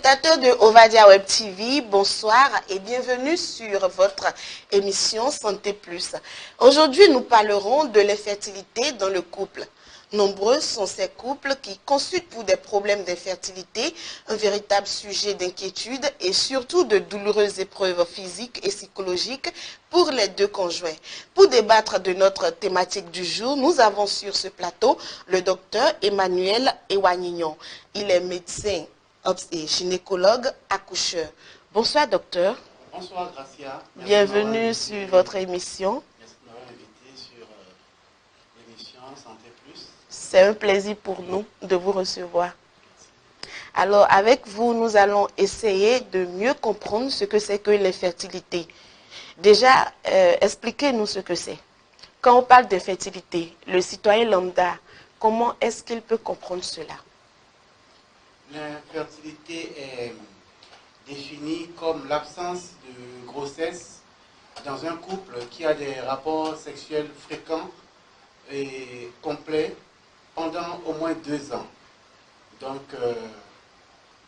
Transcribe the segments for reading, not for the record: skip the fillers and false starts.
Téléspectateurs de Ovadia Web TV, bonsoir et bienvenue sur votre émission Santé Plus. Aujourd'hui, nous parlerons de l'infertilité dans le couple. Nombreux sont ces couples qui consultent pour des problèmes d'infertilité, un véritable sujet d'inquiétude et surtout de douloureuses épreuves physiques et psychologiques pour les deux conjoints. Pour débattre de notre thématique du jour, nous avons sur ce plateau le docteur Emmanuel Ewagnon. Il est médecin et gynécologue accoucheur. Bonsoir docteur. Bonsoir Gracia. Bienvenue sur votre émission. Merci de m'avoir invité sur l'émission Santé Plus. C'est un plaisir pour nous de vous recevoir. Alors avec vous, nous allons essayer de mieux comprendre ce que c'est que l'infertilité. Déjà, expliquez-nous ce que c'est. Quand on parle d'infertilité, le citoyen lambda, comment est-ce qu'il peut comprendre cela? L'infertilité est définie comme l'absence de grossesse dans un couple qui a des rapports sexuels fréquents et complets pendant au moins 2 ans. Donc,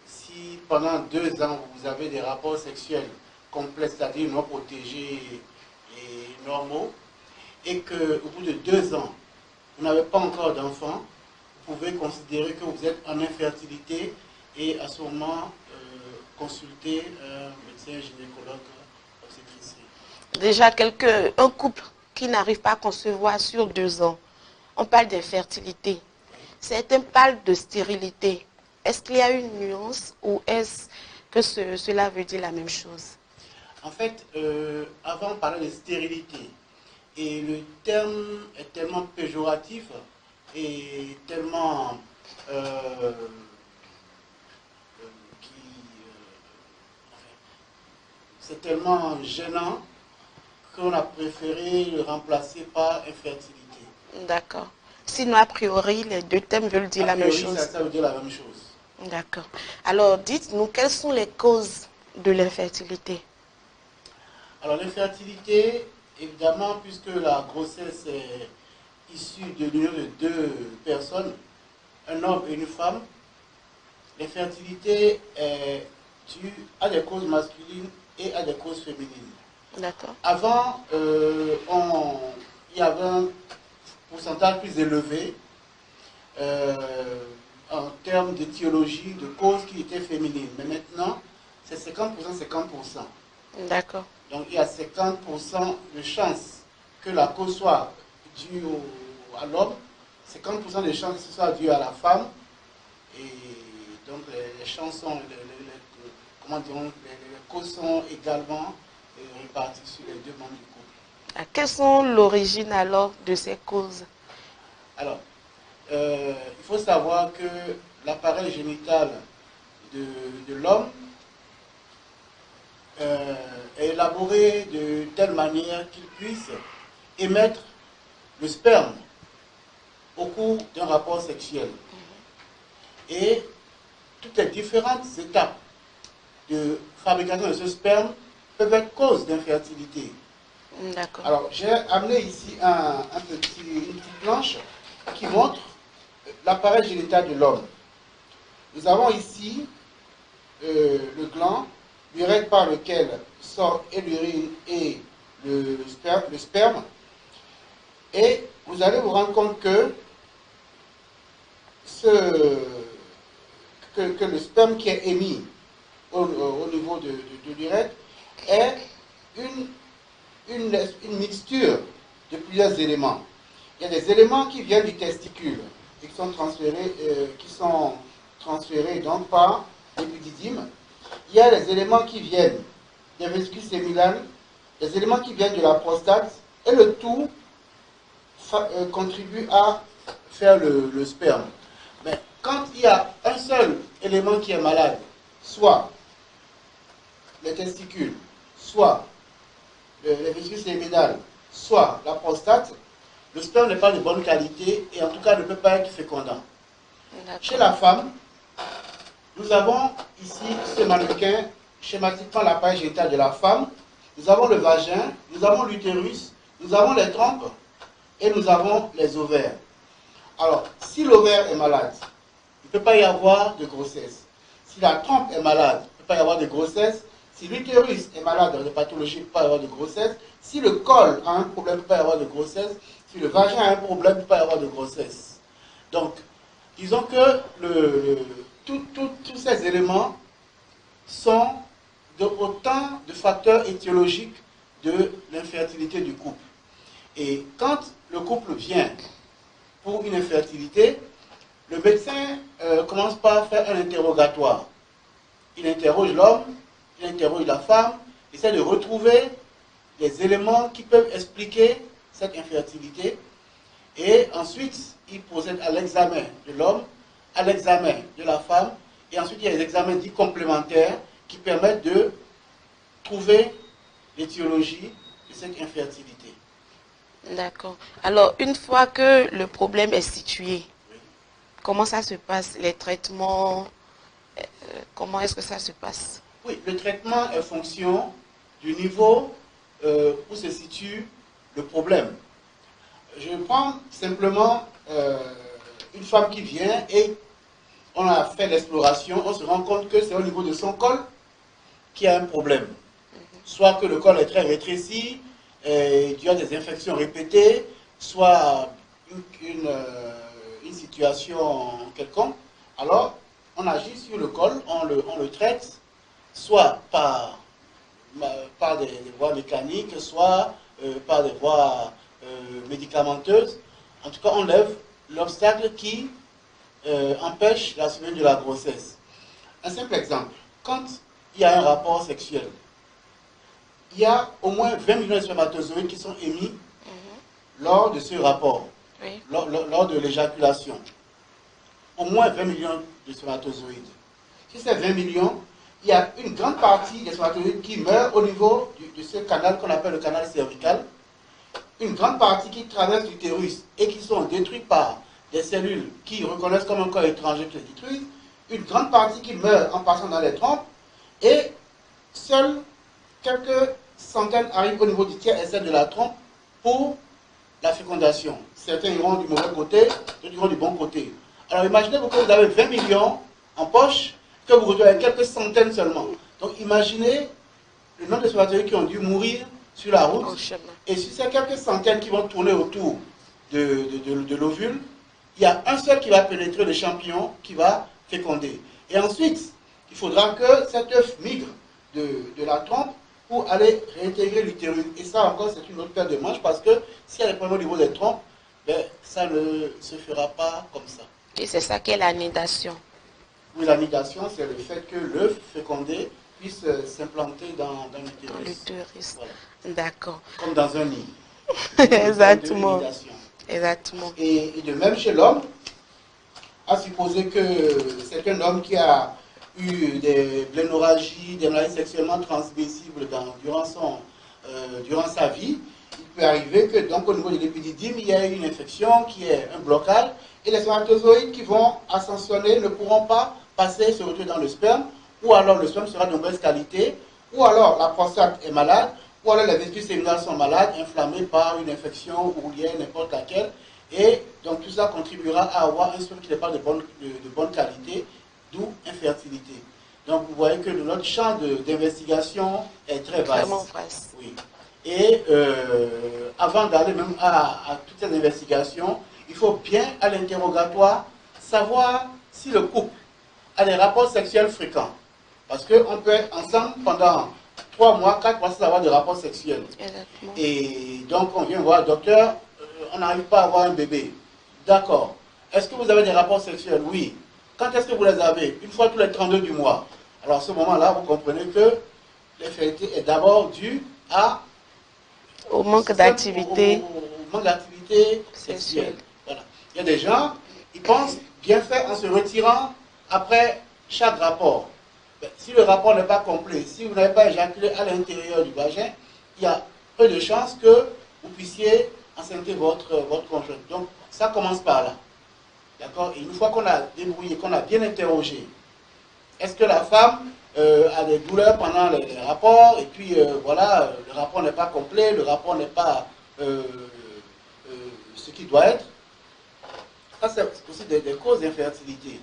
si pendant 2 ans vous avez des rapports sexuels complets, c'est-à-dire non protégés et normaux, et qu'au bout de 2 ans, vous n'avez pas encore d'enfant, vous pouvez considérer que vous êtes en infertilité et à ce moment consulter un médecin gynécologue obstétricien. Déjà, un couple qui n'arrive pas à concevoir sur 2 ans, on parle d'infertilité. Certains parlent de stérilité. Est-ce qu'il y a une nuance ou est-ce que cela veut dire la même chose? En fait, avant on parlait de stérilité. Et le terme est tellement péjoratif et tellement c'est tellement gênant qu'on a préféré le remplacer par infertilité. D'accord. Sinon, a priori, les deux termes veulent dire la même chose. Ça veut dire la même chose. D'accord. Alors, dites-nous, quelles sont les causes de l'infertilité? Alors, l'infertilité, évidemment, puisque la grossesse est issue de l'union de 2 personnes, un homme et une femme, l'infertilité est due à des causes masculines et à des causes féminines. D'accord. Avant, il y avait un pourcentage plus élevé en termes d'étiologie de causes qui étaient féminines. Mais maintenant, c'est 50%, 50%. D'accord. Donc il y a 50% de chances que la cause soit due à l'homme, 50% de chances que ce soit dû à la femme. Et donc les chances sont, les causes sont également réparties sur les 2 membres du couple. Quelles sont l'origine alors de ces causes? Alors, il faut savoir que l'appareil génital de l'homme est élaboré de telle manière qu'il puisse émettre le sperme au cours d'un rapport sexuel. Et toutes les différentes étapes de fabrication de ce sperme peuvent être cause d'infertilité. D'accord. Alors, j'ai amené ici une petite planche qui montre l'appareil génital de l'homme. Nous avons ici le gland, l'urètre par lequel sort et l'urine et le sperme. Et vous allez vous rendre compte que le sperme qui est émis au niveau de l'urètre est une mixture de plusieurs éléments. Il y a des éléments qui viennent du testicule et qui sont transférés donc par l'épididyme. Il y a des éléments qui viennent des vésicules séminales, des éléments qui viennent de la prostate, et le tout contribue à faire le sperme. Mais quand il y a un seul élément qui est malade, soit les testicules, soit les vésicules séminales, soit la prostate, le sperme n'est pas de bonne qualité et en tout cas ne peut pas être fécondant. Chez la femme, nous avons ici ce mannequin, schématiquement l'appareil génital de la femme. Nous avons le vagin, nous avons l'utérus, nous avons les trompes et nous avons les ovaires. Alors, si l'ovaire est malade, il ne peut pas y avoir de grossesse. Si la trompe est malade, il ne peut pas y avoir de grossesse. Si l'utérus est malade dans des pathologies, il ne peut pas y avoir de grossesse. Si le col a un problème, il ne peut pas y avoir de grossesse. Si le vagin a un problème, il ne peut pas y avoir de grossesse. Donc, disons que tous ces éléments sont autant de facteurs étiologiques de l'infertilité du couple. Et quand le couple vient pour une infertilité, le médecin commence par faire un interrogatoire. Il interroge l'homme, il interroge la femme, il essaie de retrouver les éléments qui peuvent expliquer cette infertilité. Et ensuite, il procède à l'examen de l'homme, à l'examen de la femme, et ensuite il y a des examens dits complémentaires qui permettent de trouver l'étiologie de cette infertilité. D'accord. Alors, une fois que le problème est situé, comment ça se passe? Les traitements, comment est-ce que ça se passe? Oui, le traitement est fonction du niveau où se situe le problème. Je prends simplement une femme qui vient et on a fait l'exploration, on se rend compte que c'est au niveau de son col qu'il y a un problème. Soit que le col est très rétréci, il y a des infections répétées, soit une situation quelconque. Alors, on agit sur le col, on le traite, soit par des voies mécaniques, soit par des voies médicamenteuses. En tout cas, on lève l'obstacle qui empêche la survenue de la grossesse. Un simple exemple, quand il y a un rapport sexuel, il y a au moins 20 millions de spermatozoïdes qui sont émis lors de ce rapport, Oui. lors de l'éjaculation. Au moins 20 millions de spermatozoïdes. Sur ces 20 millions, il y a une grande partie des spermatozoïdes qui meurent au niveau de ce canal qu'on appelle le canal cervical. Une grande partie qui traverse l'utérus et qui sont détruites par des cellules qui reconnaissent comme un corps étranger qui les détruisent. Une grande partie qui meurt en passant dans les trompes. Et seules quelques centaines arrivent au niveau du tiers essai de la trompe pour la fécondation. Certains iront du mauvais côté, d'autres iront du bon côté. Alors imaginez-vous que vous avez 20 millions en poche, que vous retrouvez quelques centaines seulement. Donc imaginez le nombre de spermatozoïdes qui ont dû mourir sur la route. Et sur ces quelques centaines qui vont tourner autour de l'ovule, il y a un seul qui va pénétrer le champignon qui va féconder. Et ensuite, il faudra que cet œuf migre de la trompe pour aller réintégrer l'utérus. Et ça encore, c'est une autre paire de manches parce que s'il y a des problèmes au niveau des trompes, ben, ça ne se fera pas comme ça. Et c'est ça qu'est l'anidation. Oui, l'anidation, c'est le fait que l'œuf fécondé puisse s'implanter dans l'utérus. Dans l'utérus. Voilà. D'accord. Comme dans un nid. Exactement. Exactement. Et de même chez l'homme, à supposer que c'est un homme qui a eu des blénorragies, des maladies sexuellement transmissibles durant sa vie, il peut arriver que donc au niveau de l'épididyme, il y a une infection qui est un blocage et les spermatozoïdes qui vont ascensionner ne pourront pas passer, se retrouver dans le sperme, ou alors le sperme sera de mauvaise qualité, ou alors la prostate est malade, ou alors les vésicules séminales sont malades, inflammées par une infection ourlienne, n'importe laquelle, et donc tout ça contribuera à avoir un sperme qui n'est pas de bonne qualité, d'où infertilité. Donc vous voyez que notre champ d'investigation est très vaste. Vraiment vaste. Oui. Et avant d'aller même à toutes ces investigations, il faut bien à l'interrogatoire savoir si le couple a des rapports sexuels fréquents. Parce qu'on peut être ensemble pendant 3 mois, 4 mois sans avoir de rapports sexuels. Exactement. Et donc on vient voir le docteur, on n'arrive pas à avoir un bébé. D'accord. Est-ce que vous avez des rapports sexuels? Oui. Quand est-ce que vous les avez? Une fois tous les 32 du mois. Alors à ce moment-là, vous comprenez que l'infertilité est d'abord due au manque d'activité. Au manque d'activité sexuelle. Voilà. Il y a des gens, ils pensent bien faire en se retirant après chaque rapport. Mais si le rapport n'est pas complet, si vous n'avez pas éjaculé à l'intérieur du vagin, il y a peu de chances que vous puissiez enceinter votre conjoint. Donc ça commence par là. D'accord? Et une fois qu'on a débrouillé, qu'on a bien interrogé, est-ce que la femme a des douleurs pendant les rapports, et puis voilà, le rapport n'est pas complet, le rapport n'est pas ce qui doit être. Ça, c'est aussi des causes d'infertilité.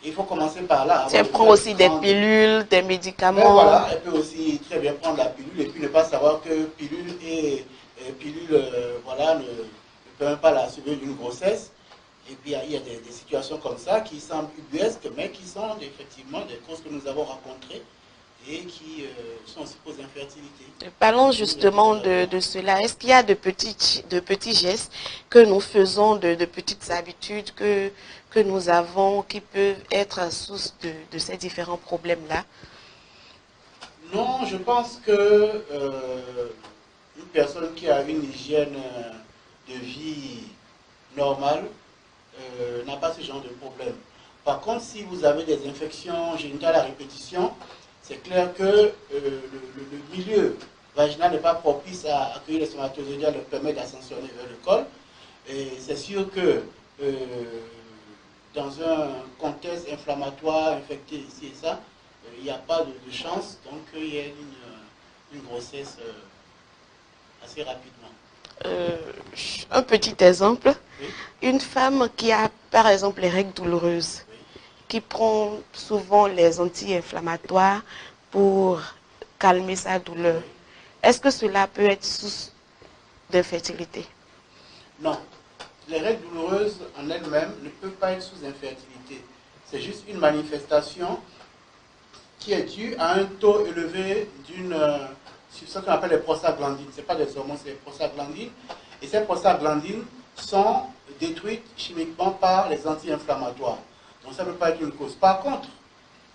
il faut commencer par là. Si elle prend aussi des pilules, des médicaments. Mais voilà, elle peut aussi très bien prendre la pilule et puis ne pas savoir que pilule voilà, ne peut même pas la survenue d'une grossesse. Et puis il y a des situations comme ça qui semblent ubuesques, mais qui sont effectivement des causes que nous avons rencontrées et qui sont aussi causes d'infertilité. Parlons justement de cela. Est-ce qu'il y a de petits gestes que nous faisons, de petites habitudes que nous avons qui peuvent être source de ces différents problèmes-là? Non, je pense que une personne qui a une hygiène de vie normale n'a pas ce genre de problème. Par contre, si vous avez des infections génitales à répétition, c'est clair que le milieu vaginal n'est pas propice à accueillir les spermatozoïdes, leur permet d'ascensionner vers le col. Et c'est sûr que dans un contexte inflammatoire, infecté ici et ça, il n'y a pas de chance, donc il y a une grossesse assez rapidement. Un petit exemple, Oui. Une femme qui a par exemple les règles douloureuses, Oui. qui prend souvent les anti-inflammatoires pour calmer sa douleur, Oui. est-ce que cela peut être source d'infertilité? Non. Les règles douloureuses en elles-mêmes ne peuvent pas être sous infertilité. C'est juste une manifestation qui est due à un taux élevé d'une substance qu'on appelle les prostaglandines. Ce n'est pas des hormones, c'est les prostaglandines. Et ces prostaglandines sont détruites chimiquement par les anti-inflammatoires. Donc ça ne peut pas être une cause. Par contre,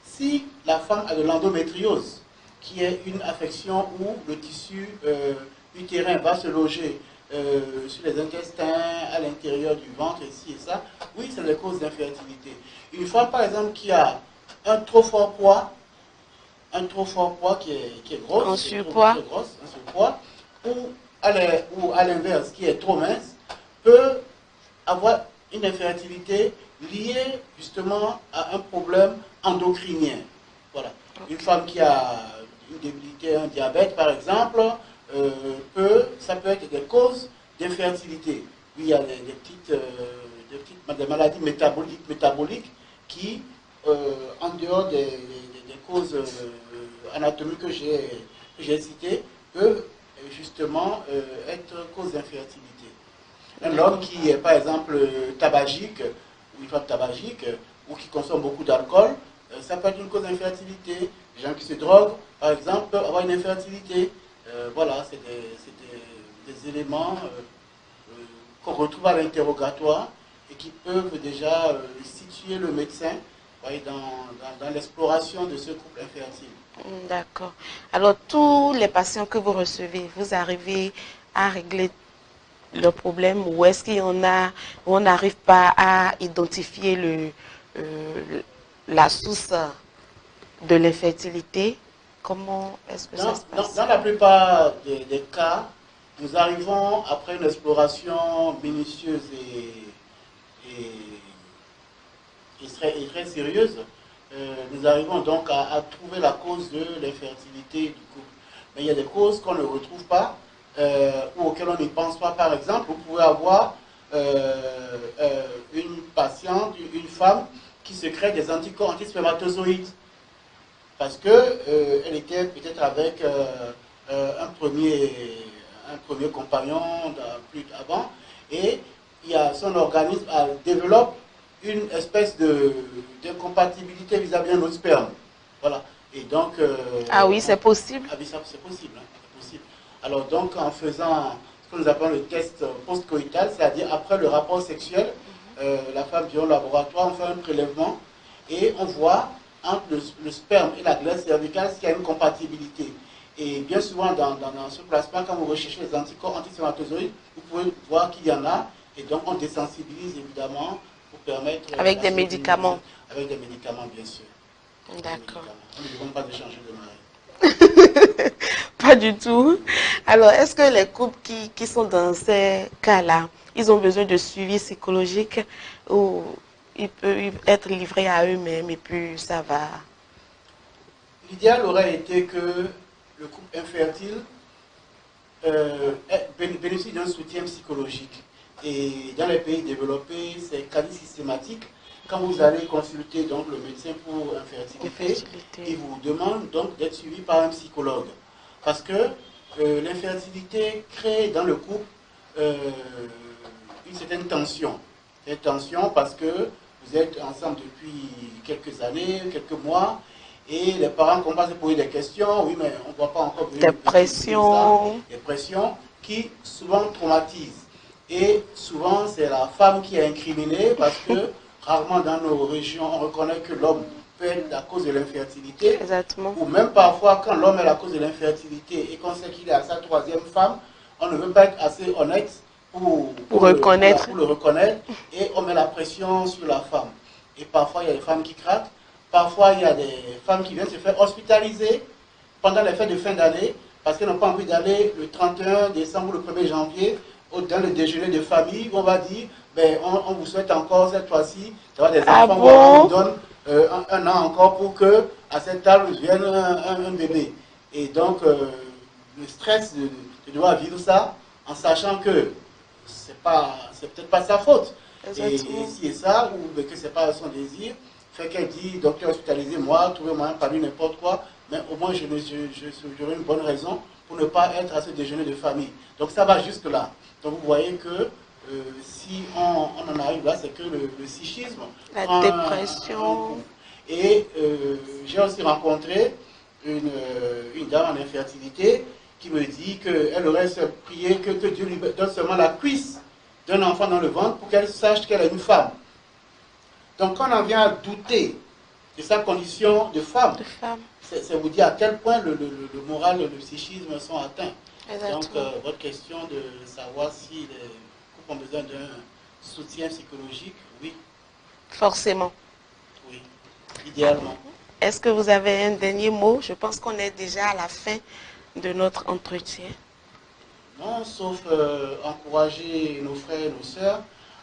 si la femme a de l'endométriose, qui est une affection où le tissu utérin va se loger sur les intestins, à l'intérieur du ventre, ici et ça, oui, c'est des causes d'infertilité. Une femme, par exemple, qui a un trop fort poids qui est gros, Un surpoids. un surpoids, ou à l'inverse, qui est trop mince, peut avoir une infertilité liée justement à un problème endocrinien. Voilà. Une femme qui a une débilité, un diabète par exemple, ça peut être des causes d'infertilité. Il y a des maladies métaboliques qui, en dehors des causes anatomiques que j'ai citées, peuvent justement être cause d'infertilité. Un homme qui est par exemple tabagique, ou une femme tabagique, ou qui consomme beaucoup d'alcool, ça peut être une cause d'infertilité. Les gens qui se droguent, par exemple, peuvent avoir une infertilité. Voilà, c'est des éléments qu'on retrouve à l'interrogatoire et qui peuvent déjà situer le médecin dans l'exploration de ce couple infertile. D'accord. Alors, tous les patients que vous recevez, vous arrivez à régler le problème ou est-ce qu'il y en a où on n'arrive pas à identifier la source de l'infertilité? Comment est-ce que ça se passe? Dans la plupart des cas, nous arrivons après une exploration minutieuse et très sérieuse, nous arrivons donc à trouver la cause de l'infertilité du couple. Mais il y a des causes qu'on ne retrouve pas ou auxquelles on n'y pense pas. Par exemple, vous pouvez avoir une patiente, une femme qui se crée des anticorps antispermatozoïdes parce qu'elle était peut-être avec un premier compagnon plus avant et son organisme développe une espèce d'incompatibilité vis-à-vis d'un autre sperme. Voilà. Et donc... ah oui, c'est possible. Ah oui, c'est possible, hein, c'est possible. Alors donc, en faisant ce que nous appelons le test post-coïtal, c'est-à-dire après le rapport sexuel, la femme vient au laboratoire, on fait un prélèvement et on voit entre le sperme et la glaire cervicale s'il y a une compatibilité. Et bien souvent, dans ce plasma, quand vous recherchez les anticorps antispermatozoïdes, vous pouvez voir qu'il y en a. Et donc, on désensibilise évidemment pour permettre... Avec des médicaments. Avec des médicaments, bien sûr. D'accord. On ne demande pas de changer de mari. Pas du tout. Alors, est-ce que les couples qui sont dans ces cas-là, ils ont besoin de suivi psychologique ou ils peuvent être livrés à eux-mêmes et puis ça va? L'idéal aurait été que le couple infertile bénéficie d'un soutien psychologique. Et dans les pays développés, c'est quasi systématique. quand vous allez consulter donc, le médecin pour infertilité, il vous demande donc d'être suivi par un psychologue. Parce que l'infertilité crée dans le couple une certaine tension. Une tension parce que vous êtes ensemble depuis quelques années, quelques mois, et les parents commencent à se poser des questions. Oui, mais on ne voit pas encore venir des pressions. Des pressions qui souvent traumatisent. Et souvent, c'est la femme qui est incriminée parce que rarement dans nos régions, on reconnaît que l'homme peut être la cause de l'infertilité. Exactement. Ou même parfois, quand l'homme est la cause de l'infertilité et qu'on sait qu'il est à sa troisième femme, on ne veut pas être assez honnête pour le reconnaître et on met la pression sur la femme. Et parfois, il y a des femmes qui craquent. Parfois, il y a des femmes qui viennent se faire hospitaliser pendant les fêtes de fin d'année parce qu'elles n'ont pas envie d'aller le 31 décembre ou le 1er janvier dans le déjeuner de famille où on va dire ben, on vous souhaite encore cette fois-ci d'avoir des enfants, on vous donne un an encore pour que à cette table vienne un bébé. Et donc, le stress de devoir vivre ça en sachant que c'est peut-être pas sa faute. Et si c'est ça, ou que c'est pas son désir, fait qu'elle dit, docteur, hospitalisez-moi, trouvez-moi un palu, n'importe quoi, mais au moins j'aurai une bonne raison pour ne pas être à ce déjeuner de famille. Donc ça va jusque là. Donc vous voyez que si on en arrive là, c'est que le psychisme, la dépression. Et j'ai aussi rencontré une dame en infertilité qui me dit qu'elle aurait prié que Dieu lui donne seulement la cuisse d'un enfant dans le ventre pour qu'elle sache qu'elle est une femme. Donc quand on en vient à douter de sa condition de femme, c'est vous dire à quel point le moral et le psychisme sont atteints. Exactement. Donc votre question de savoir si les couples ont besoin d'un soutien psychologique, oui. Forcément. Oui, idéalement. Est-ce que vous avez un dernier mot? Je pense qu'on est déjà à la fin de notre entretien. Non, sauf encourager nos frères et nos sœurs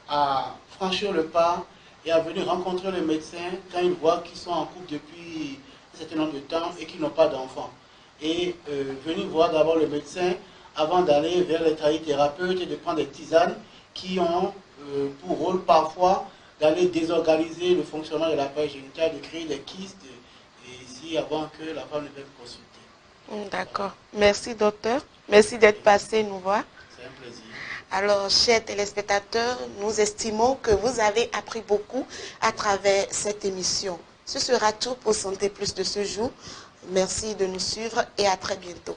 à franchir le pas et à venir rencontrer le médecin quand ils voient qu'ils sont en couple depuis un certain nombre de temps et qu'ils n'ont pas d'enfants. Et venir voir d'abord le médecin avant d'aller vers les thérapeutes et de prendre des tisanes qui ont pour rôle parfois d'aller désorganiser le fonctionnement de l'appareil génital, de créer des kystes, et ici avant que la femme ne vienne consulter. D'accord. Merci, docteur. Merci d'être passé nous voir. C'est un plaisir. Alors, chers téléspectateurs, nous estimons que vous avez appris beaucoup à travers cette émission. Ce sera tout pour Santé Plus de ce jour. Merci de nous suivre et à très bientôt.